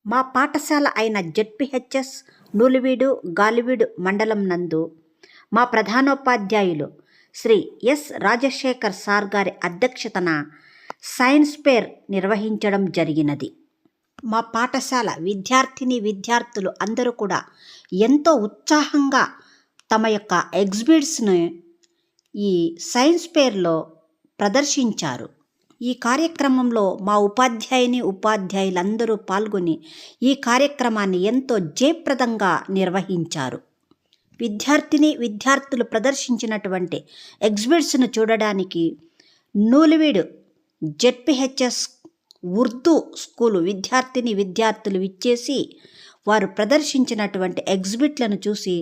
మా పాఠశాల అయిన జెడ్పీహెచ్ఎస్ నూలివీడు గాలివీడు మండలం నందు మా ప్రధానోపాధ్యాయులు శ్రీ ఎస్ రాజశేఖర్ సార్ గారి అధ్యక్షతన సైన్స్ ఫేర్ నిర్వహించడం జరిగినది. మా పాఠశాల విద్యార్థులు అందరూ కూడా ఎంతో ఉత్సాహంగా తమ యొక్క ఎగ్జిబిట్స్ను ఈ సైన్స్ ఫేర్లో ప్రదర్శించారు. ఈ కార్యక్రమంలో మా ఉపాధ్యాయులందరూ పాల్గొని ఈ కార్యక్రమాన్ని ఎంతో జయప్రదంగా నిర్వహించారు. విద్యార్థులు ప్రదర్శించినటువంటి ఎగ్జిబిట్స్ను చూడడానికి నూలివీడు జెడ్పీహెచ్ఎస్ ఉర్దూ స్కూలు విద్యార్థులు విచ్చేసి వారు ప్రదర్శించినటువంటి ఎగ్జిబిట్లను చూసి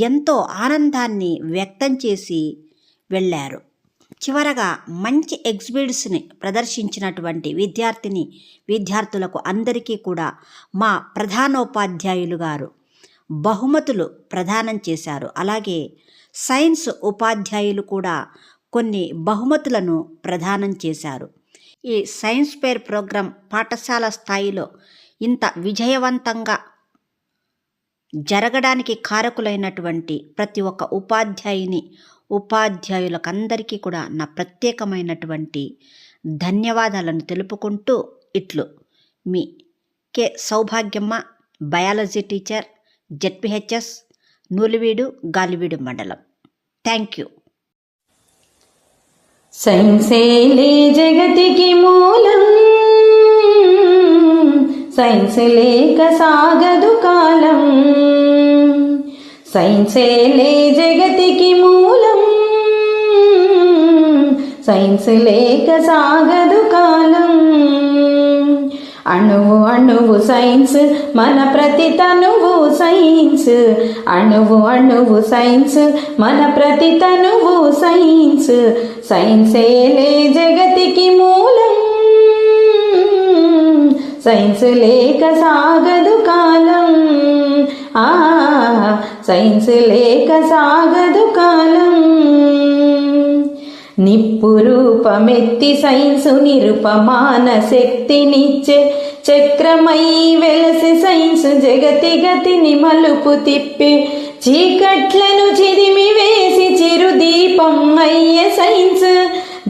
ఎంతో ఆనందాన్ని వ్యక్తం చేసి వెళ్ళారు. చివరగా మంచి ఎగ్జిబిట్స్ని ప్రదర్శించినటువంటి విద్యార్థులకు అందరికీ కూడా మా ప్రధానోపాధ్యాయులు గారు బహుమతులు ప్రదానం చేశారు. అలాగే సైన్స్ ఉపాధ్యాయులు కూడా కొన్ని బహుమతులను ప్రదానం చేశారు. ఈ సైన్స్ ఫేర్ ప్రోగ్రాం పాఠశాల స్థాయిలో ఇంత విజయవంతంగా జరగడానికి కారకులైనటువంటి ప్రతి ఒక్క ఉపాధ్యాయులకందరికీ కూడా నా ప్రత్యేకమైనటువంటి ధన్యవాదాలను తెలుపుకుంటూ ఇట్లు మీ K Soubhagyamma, biology teacher, ZPHS Nuliveedu Galiveedu మండలం. Thank you. సైన్సేలే జగతికి మూలం, సైన్స్ లేక సాగదు కాలం. సైన్సేలే జగతికి మూలం, సైన్స్ లేక సాగదు కాలం. అణువు అణువు సైన్స్, మన ప్రతి తనువు సైన్స్. అణువు అణువు సైన్స్, మన ప్రతి తనువు సైన్స్. సైన్సేలే జగతికి మూలం, సైన్స్ లేక సాగదు కాలం. సైన్స్ లేక సాగదు కాలం. నిప్పు రూపమెత్తి సైన్సు నిరుపమాన శక్తినిచ్చే చక్రమై వెలసి సైన్స్ జగతి గతిని మలుపు తిప్పే. చీకట్లను చిదిమి వేసి చిరుదీపం అయ్యే సైన్స్.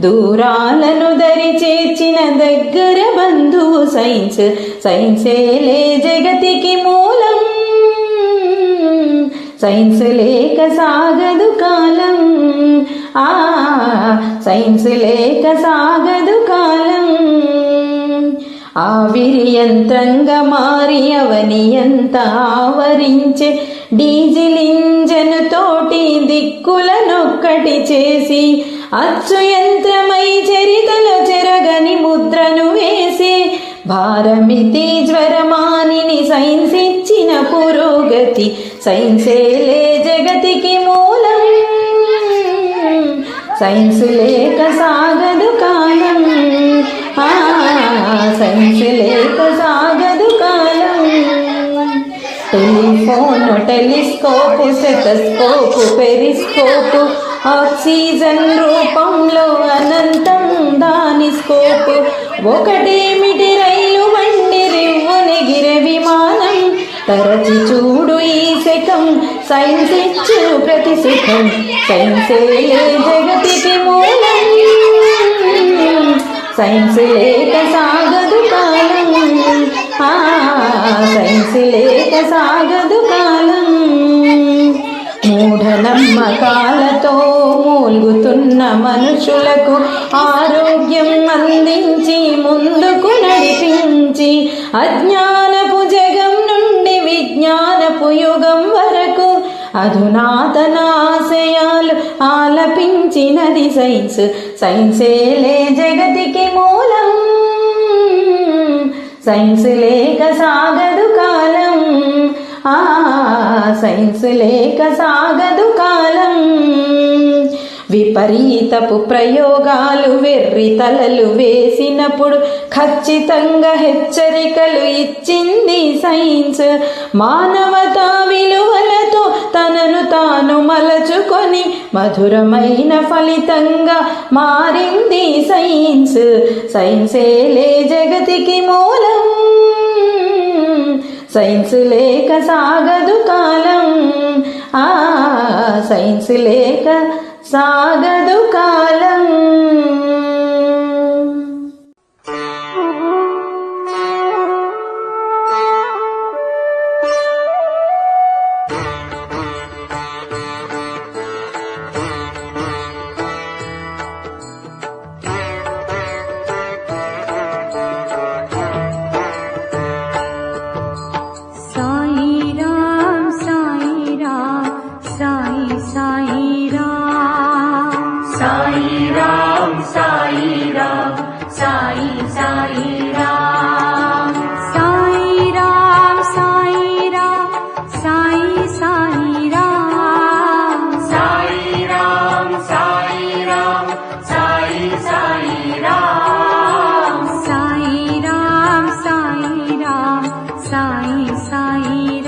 దూరాలను దరి చేర్చిన దగ్గర బంధువు సైన్స్. సైన్సేలే జగతికి మూలం, సైన్స్ లేక సాగదు కాలం. సైన్స్ లేక సాగదు కాలం. ఆవిరి యంత్రంగా మారి అవని ఎంత ఆవరించే డీజిల్ ఇంజను తోటి దిక్కులనొక్కటి చేసి అచ్చు యంత్రమై చరితలో చెరగని ముద్రను వేసి భారమితి జ్వరమానిని సైన్స్ ఇచ్చిన పురోగతి. సైన్సేలే జగతికి మూలం, సైన్స్ లేక సాగదు కాలం. సైన్స్ లేక సాగదు కాలం. టెలిఫోన్, టెలిస్కోపు, స్టెథోస్కోపు, పెరిస్కోపు, ఆక్సిజన్ రూపంలో అనంతం దాని స్కోపు. ఒకటేమిటి రైలు బండి రివ్వునెగిరే విమానం. తరచి చూడు ఈ శకం, సైన్స్ ఇచ్చు ప్రతి సుఖం. సైన్సేలే జగతికి మూలం, సైన్స్ లేక సాగదు కాలం. సైన్స్ లేక సాగదు కాలం. మూఢనమ్మకాలతో మూల్గుతున్న మనుషులకు ఆరోగ్యం అందించి ముందుకు నడిపించి అజ్ఞానపు జగం నుండి విజ్ఞానపు యుగం వరకు అధునాతన ఆశయాలు ఆలపించినది సైన్స్. సైన్సేలే జగతికి మూలం, సైన్స్ లేక సాగదు కాలం. సైన్స్ లేక సాగదు కాలం. విపరీతపు ప్రయోగాలు వెర్రి తలలు వేసినప్పుడు ఖచ్చితంగా హెచ్చరికలు ఇచ్చింది సైన్స్. మానవతా విలువలతో తనను తాను మలచుకొని మధురమైన ఫలితంగా మారింది సైన్స్. సైన్సేలే జగతికి మూలం, సైన్స్ లేక సాగదు కాలం, ఆ సైన్స్ లేక సాగదు కాలం. సాయి